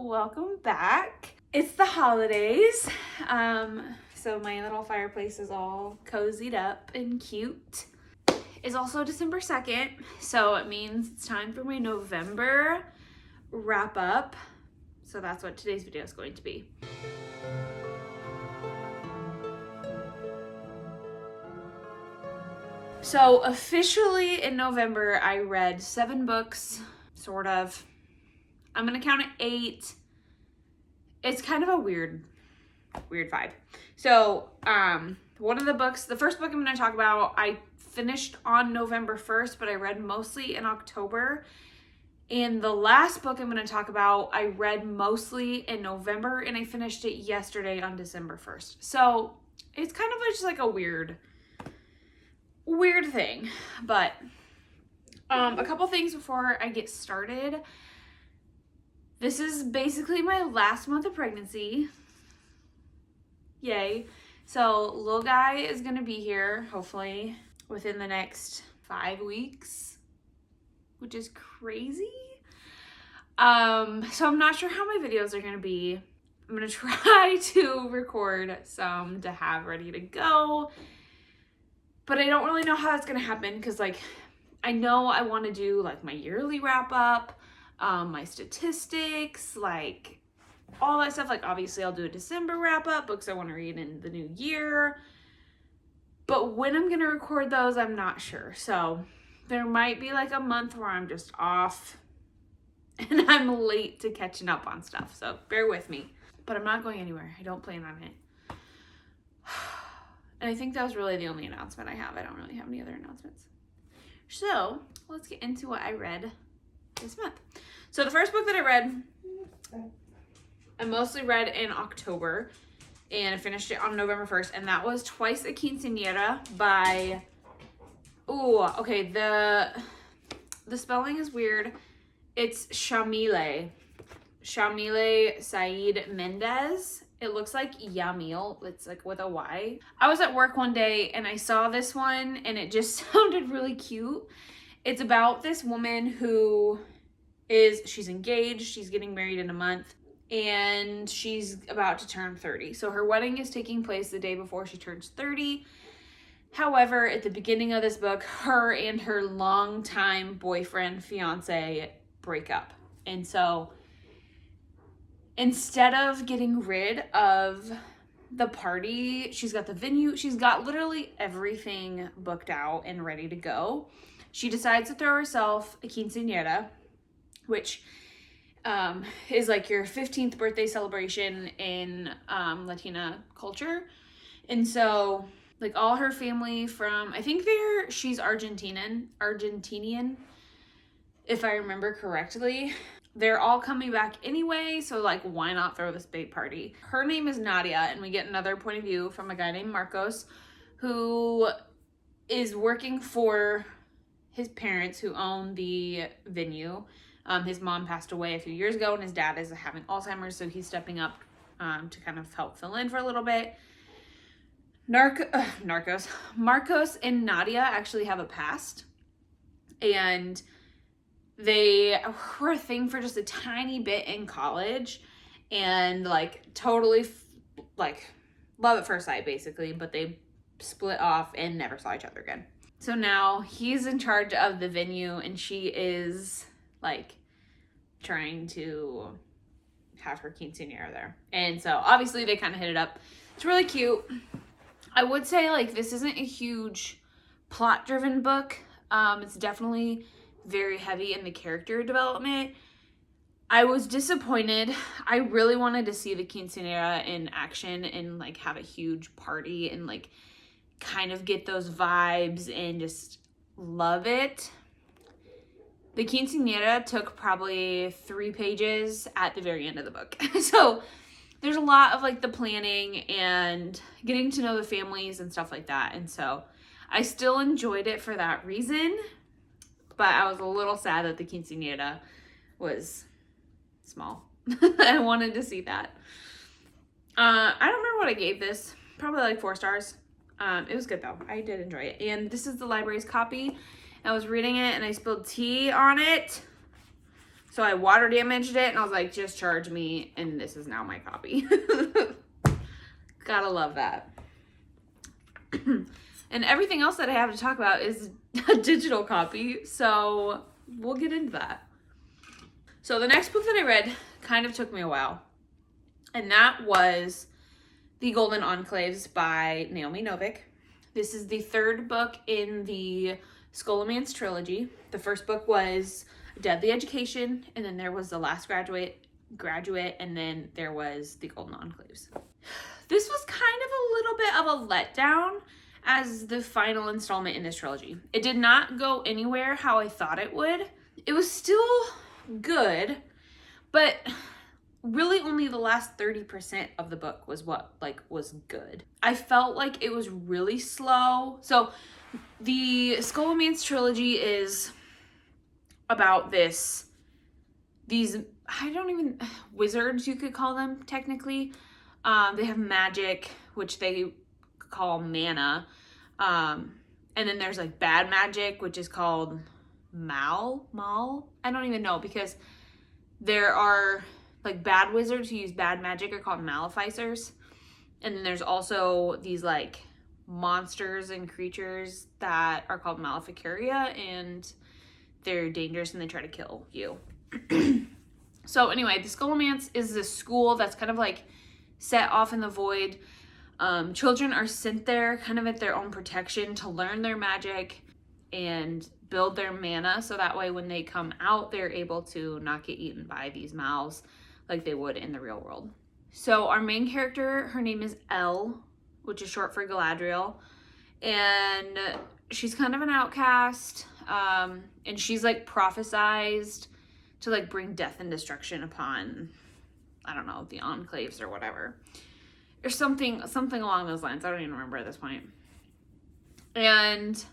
welcome back. It's the holidays, so my little fireplace is all cozied up and cute. It's also December 2nd, so it means it's time for my November wrap up. So that's what today's video is going to be. So officially in November, I read 7 books, sort of. I'm gonna count it 8. It's kind of a weird vibe. So one of the books, the first book I'm gonna talk about, I finished on November 1st, but I read mostly in October. And the last book I'm gonna talk about, I read mostly in November and I finished it yesterday on December 1st. So it's kind of just like a weird thing. But a couple things before I get started. This is basically my last month of pregnancy. Yay. So little guy is gonna be here hopefully within the next 5 weeks, which is crazy. So I'm not sure how my videos are gonna be. I'm gonna try to record some to have ready to go, but I don't really know how that's gonna happen because like I know I want to do like my yearly wrap up, my statistics, like all that stuff. Like obviously I'll do a December wrap up, books I want to read in the new year, but when I'm gonna record those I'm not sure. So there might be like a month where I'm just off and I'm late to catching up on stuff, so bear with me. But I'm not going anywhere. I don't plan on it. And I think that was really the only announcement I have. I don't really have any other announcements. So let's get into what I read this month. So the first book that I read, I mostly read in October and I finished it on November 1st, and that was Twice a Quincenera by, okay, the spelling is weird. It's Yamile Said Mendez. It looks like Yamile. It's like with a Y. I was at work one day and I saw this one and it just sounded really cute. It's about this woman who she's engaged. She's getting married in a month and she's about to turn 30. So her wedding is taking place the day before she turns 30. However, at the beginning of this book, her and her longtime boyfriend, fiance, break up. And so instead of getting rid of the party, she's got the venue, she's got literally everything booked out and ready to go. She decides to throw herself a quinceanera, which is like your 15th birthday celebration in Latina culture. And so like all her family from, I think she's Argentinian, if I remember correctly. They're all coming back anyway, so like why not throw this big party? Her name is Nadia, and we get another point of view from a guy named Marcos, who is working for his parents who own the venue. His mom passed away a few years ago and his dad is having Alzheimer's, so he's stepping up to kind of help fill in for a little bit. Marcos and Nadia actually have a past, and they were a thing for just a tiny bit in college and like totally like love at first sight basically, but they split off and never saw each other again. So now he's in charge of the venue and she is like trying to have her quinceanera there. And so obviously they kind of hit it up. It's really cute. I would say like this isn't a huge plot driven book. It's definitely very heavy in the character development. I was disappointed. I really wanted to see the quinceanera in action and like have a huge party and like kind of get those vibes and just love it. The quinceanera took probably 3 pages at the very end of the book. So there's a lot of like the planning and getting to know the families and stuff like that. And so I still enjoyed it for that reason. But I was a little sad that the quinceanera was small. I wanted to see that. I don't remember what I gave this. Probably like 4 stars. It was good though. I did enjoy it. And this is the library's copy. I was reading it and I spilled tea on it. So I water damaged it, and I was like, just charge me, and this is now my copy. Gotta love that. And everything else that I have to talk about is a digital copy, so we'll get into that. So the next book that I read kind of took me a while, and that was The Golden Enclaves by Naomi Novik. This is the third book in the Scholomance trilogy. The first book was Deadly Education, and then there was The Last Graduate, and then there was The Golden Enclaves. This was kind of a little bit of a letdown as the final installment in this trilogy. It did not go anywhere how I thought it would. It was still good, but really only the last 30% of the book was what was good. I felt like it was really slow. So the Scholomance trilogy is about these wizards, you could call them technically. They have magic, which they call mana. And then there's like bad magic, which is called mal. I don't even know, because there are like bad wizards who use bad magic are called maleficers. And then there's also these like monsters and creatures that are called maleficaria, and they're dangerous and they try to kill you. So anyway, the Scholomance is this school that's kind of like set off in the void. Children are sent there kind of at their own protection to learn their magic and build their mana, so that way when they come out, they're able to not get eaten by these mouths like they would in the real world. So our main character, her name is Elle, which is short for Galadriel, and she's kind of an outcast, and she's like prophesized to like bring death and destruction upon, I don't know, the Enclaves or whatever, or something along those lines. I don't even remember at this point. And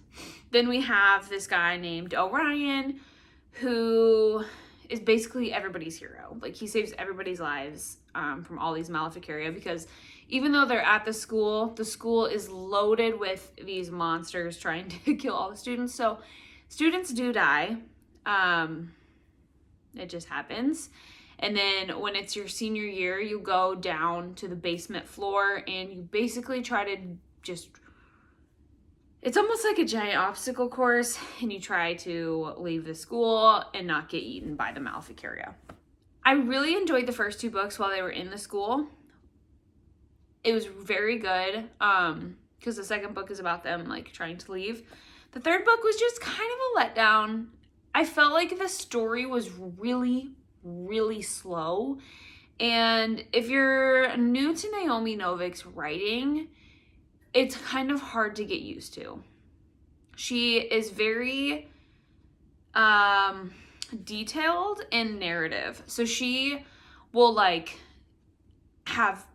then we have this guy named Orion, who is basically everybody's hero. Like, he saves everybody's lives from all these maleficaria, because even though they're at the school is loaded with these monsters trying to kill all the students. So students do die. It just happens. And then when it's your senior year, you go down to the basement floor and you basically try to just, it's almost like a giant obstacle course, and you try to leave the school and not get eaten by the maleficaria. I really enjoyed the first two books while they were in the school. It was very good, because the second book is about them like trying to leave. The third book was just kind of a letdown. I felt like the story was really, really slow. And if you're new to Naomi Novik's writing, it's kind of hard to get used to. She is very detailed and narrative. So she will like have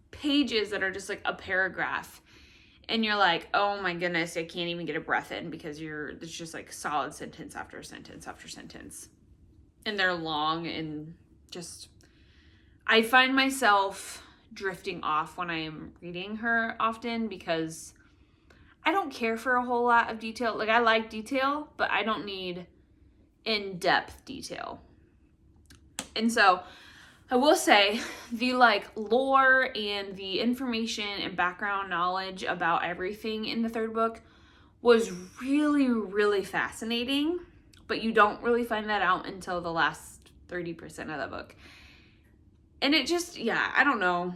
pages that are just like a paragraph, and you're like, oh my goodness, I can't even get a breath in, because it's just like solid sentence after sentence after sentence. And they're long, and just, I find myself drifting off when I am reading her often, because I don't care for a whole lot of detail. Like, I like detail, but I don't need in-depth detail. And so I will say the like lore and the information and background knowledge about everything in the third book was really, really fascinating, but you don't really find that out until the last 30% of the book. And it just, yeah, I don't know.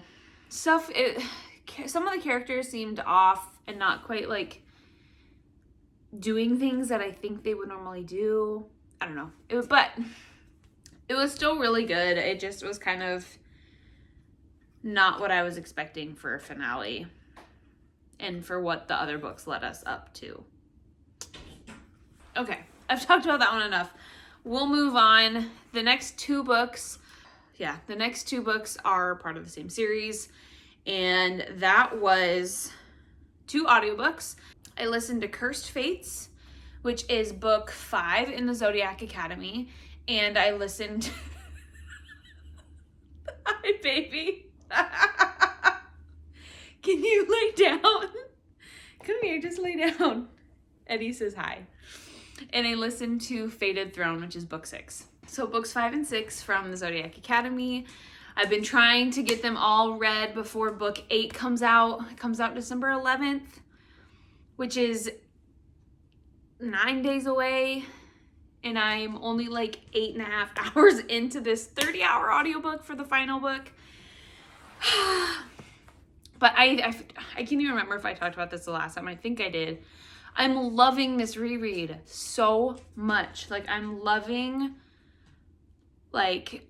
Some of the characters seemed off and not quite like doing things that I think they would normally do. I don't know. But it was still really good. It just was kind of not what I was expecting for a finale and for what the other books led us up to. Okay, I've talked about that one enough. We'll move on. The next two books are part of the same series, and that was 2 audiobooks. I listened to Cursed Fates, which is book 5 in the Zodiac Academy, and I listened Hi, baby. Can you lay down? Come here, just lay down. Eddie says hi. And I listened to Fated Throne, which is book 6. So books 5 and 6 from the Zodiac Academy. I've been trying to get them all read before book 8 comes out. It comes out December 11th, which is 9 days away. And I'm only like 8.5 hours into this 30-hour audiobook for the final book. But I can't even remember if I talked about this the last time. I think I did. I'm loving this reread so much. Like, I'm loving, like,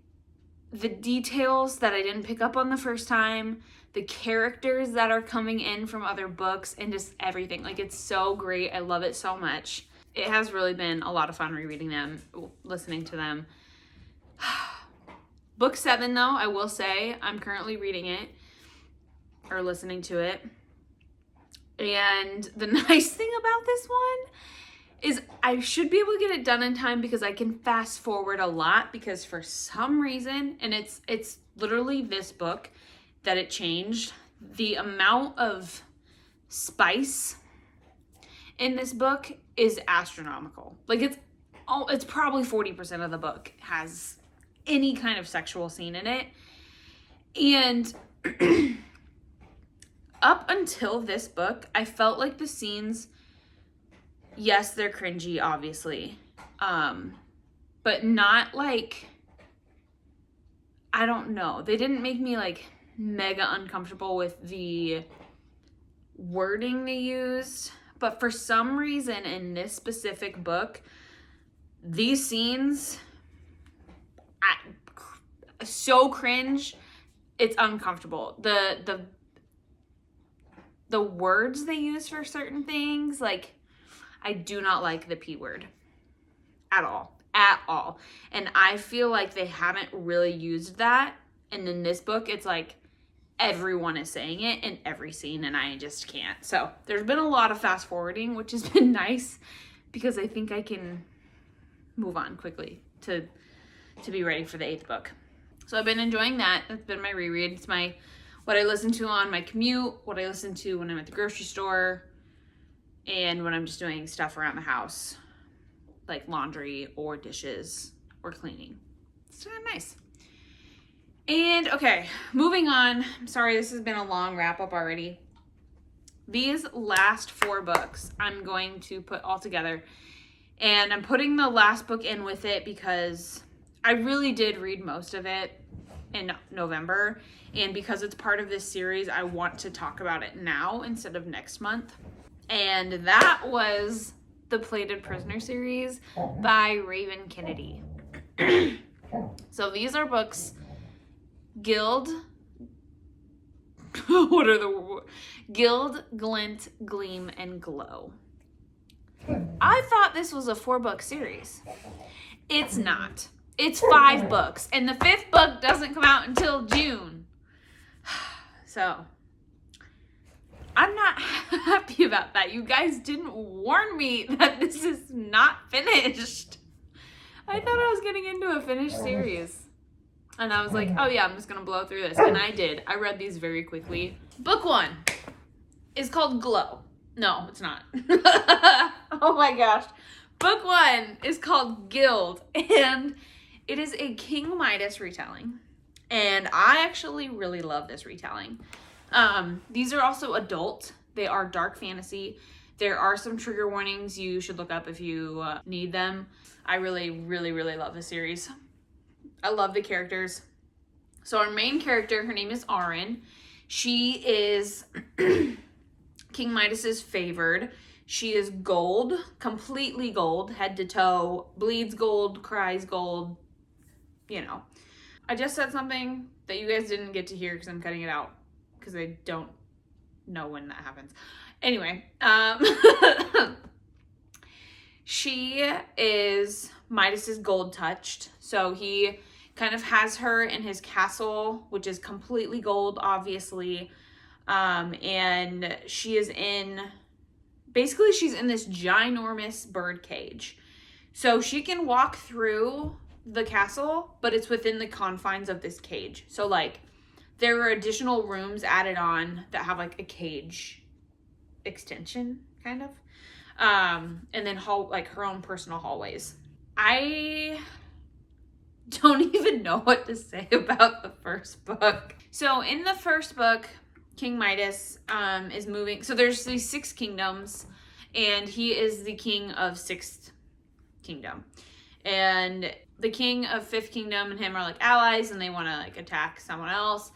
the details that I didn't pick up on the first time, the characters that are coming in from other books, and just everything. Like, it's so great. I love it so much. It has really been a lot of fun rereading them, listening to them. Book 7, though, I will say, I'm currently reading it, or listening to it. And the nice thing about this one is I should be able to get it done in time because I can fast forward a lot, because for some reason, and it's literally this book that it changed, the amount of spice in this book is astronomical. Like, it's probably 40% of the book has any kind of sexual scene in it. And up until this book, I felt like the scenes, yes, they're cringy, obviously, but not like, I don't know. They didn't make me like mega uncomfortable with the wording they used. But for some reason in this specific book, these scenes, so cringe, it's uncomfortable. The words they use for certain things, like, I do not like the P word at all. And I feel like they haven't really used that. And in this book, it's like everyone is saying it in every scene, and I just can't. So there's been a lot of fast forwarding, which has been nice because I think I can move on quickly to be ready for the 8th book. So I've been enjoying that. That's been my reread. It's what I listen to on my commute, what I listen to when I'm at the grocery store, and when I'm just doing stuff around the house, like laundry or dishes or cleaning. It's kind of nice. And okay, moving on. I'm sorry, this has been a long wrap up already. These last 4 books I'm going to put all together, and I'm putting the last book in with it because I really did read most of it in November, and because it's part of this series, I want to talk about it now instead of next month. And that was the Plated Prisoner series by Raven Kennedy. So these are books Gild, Gild, Glint, Gleam, and Glow. I thought this was a 4-book series. It's not. It's 5 books, and the 5th book doesn't come out until June. So I'm not happy about that. You guys didn't warn me that this is not finished. I thought I was getting into a finished series. And I was like, oh yeah, I'm just going to blow through this. And I did. I read these very quickly. Book 1 is called Glow. No, it's not. Oh my gosh. Book 1 is called Gild. And it is a King Midas retelling. And I actually really love this retelling. These are also adult. They are dark fantasy. There are some trigger warnings you should look up if you need them. I really, really, really love this series. I love the characters. So our main character, her name is Auren. She is King Midas's favored. She is gold, completely gold, head to toe, bleeds gold, cries gold, you know. I just said something that you guys didn't get to hear because I'm cutting it out because I don't know when that happens. Anyway, she is Midas's gold touched. So he kind of has her in his castle, which is completely gold, obviously. And she is basically she's in this ginormous bird cage. So she can walk through the castle, but it's within the confines of this cage. So like there are additional rooms added on that have like a cage extension kind of. And then like her own personal hallways. I don't even know what to say about the first book. So in the first book, King Midas is moving. So there's these 6 kingdoms, and he is the king of 6th kingdom. And the king of 5th kingdom and him are like allies, and they want to like attack someone else.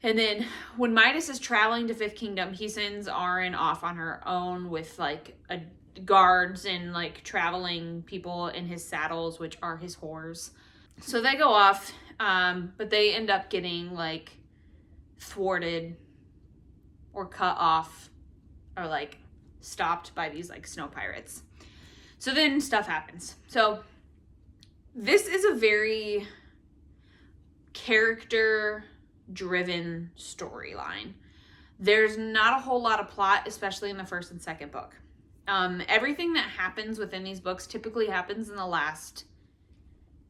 And then when Midas is traveling to 5th kingdom, he sends Auron off on her own with like guards and like traveling people in his saddles, which are his whores. So they go off, but they end up getting like thwarted or cut off or like stopped by these like snow pirates. So then stuff happens. So this is a very character driven storyline. There's not a whole lot of plot, especially in the first and second book. Everything that happens within these books typically happens in the last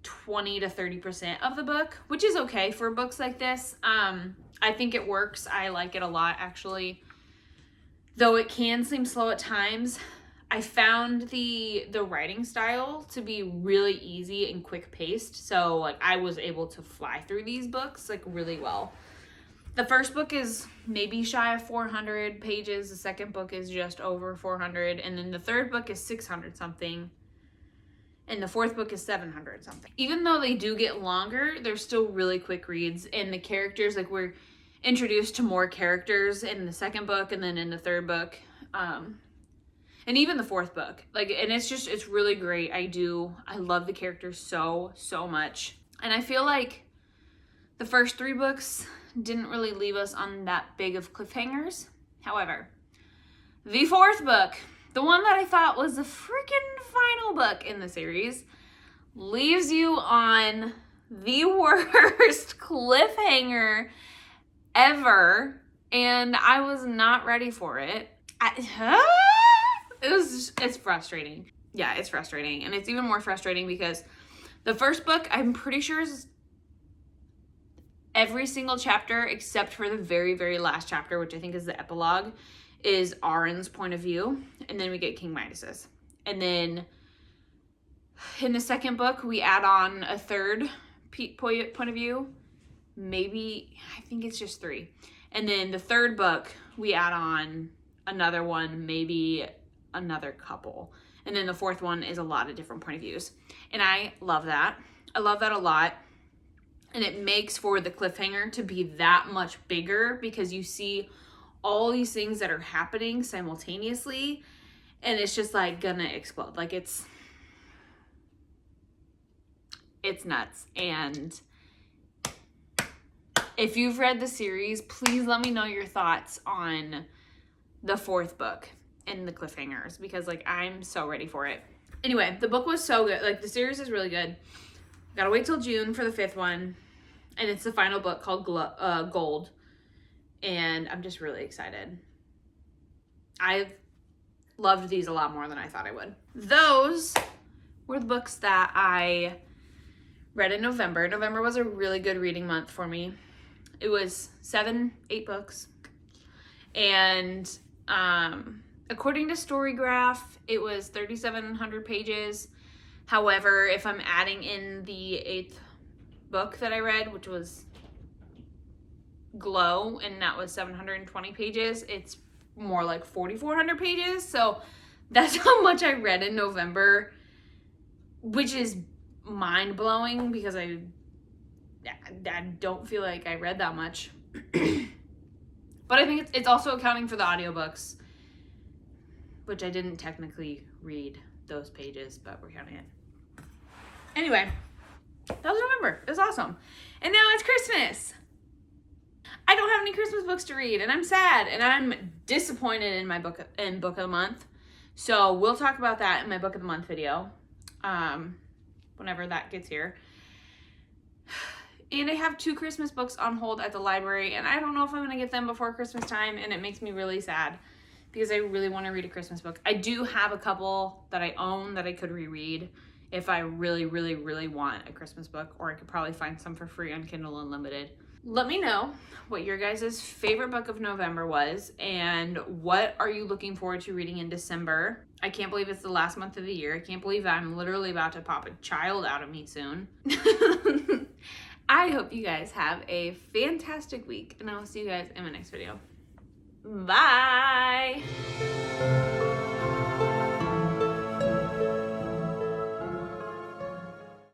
20 to 30% of the book, which is okay for books like this. I think it works. I like it a lot, actually. Though it can seem slow at times, I found the writing style to be really easy and quick paced. So like I was able to fly through these books like really well. The first book is maybe shy of 400 pages. The second book is just over 400. And then the third book is 600 something. And the fourth book is 700 something. Even though they do get longer, they're still really quick reads. And the characters, like we're introduced to more characters in the second book and then in the third book. And even the fourth book. Like, and it's really great. I love the characters so much. And I feel like the first 3 books didn't really leave us on that big of cliffhangers. However, the fourth book, the one that I thought was the freaking final book in the series, leaves you on the worst cliffhanger ever, and I was not ready for it. It's frustrating. Yeah, it's frustrating, and it's even more frustrating because the first book, I'm pretty sure, is every single chapter except for the very, very last chapter, which I think is the epilogue, is Auron's point of view, and then we get King Midas's. And then in the second book, we add on a third point of view. Maybe, I think it's just 3. And then the third book, we add on another one, maybe another couple. And then the fourth one is a lot of different point of views. And I love that. I love that a lot. And it makes for the cliffhanger to be that much bigger because you see all these things that are happening simultaneously, and it's just like gonna explode. Like it's nuts. And if you've read the series, please let me know your thoughts on the fourth book and the cliffhangers, because like I'm so ready for it. Anyway, the book was so good. Like the series is really good. Gotta wait till June for the 5th one. And it's the final book called Gold. And I'm just really excited. I've loved these a lot more than I thought I would. Those were the books that I read in November. November was a really good reading month for me. It was 8 books. And according to Storygraph, it was 3,700 pages. However, if I'm adding in the 8th book that I read, which was Glow, and that was 720 pages, it's more like 4,400 pages. So that's how much I read in November, which is mind-blowing because I don't feel like I read that much. But I think it's also accounting for the audiobooks, which I didn't technically read those pages, but we're counting it. Anyway, that was November. It was awesome. And now it's Christmas. I don't have any Christmas books to read, and I'm sad, and I'm disappointed in my book of the month. So we'll talk about that in my book of the month video, whenever that gets here. And I have 2 Christmas books on hold at the library, and I don't know if I'm going to get them before Christmas time, and it makes me really sad because I really want to read a Christmas book. I do have a couple that I own that I could reread if I really, really, really want a Christmas book, or I could probably find some for free on Kindle Unlimited. Let me know what your guys' favorite book of November was, and what are you looking forward to reading in December. I can't believe it's the last month of the year. I can't believe I'm literally about to pop a child out of me soon. I hope you guys have a fantastic week, and I will see you guys in my next video. Bye!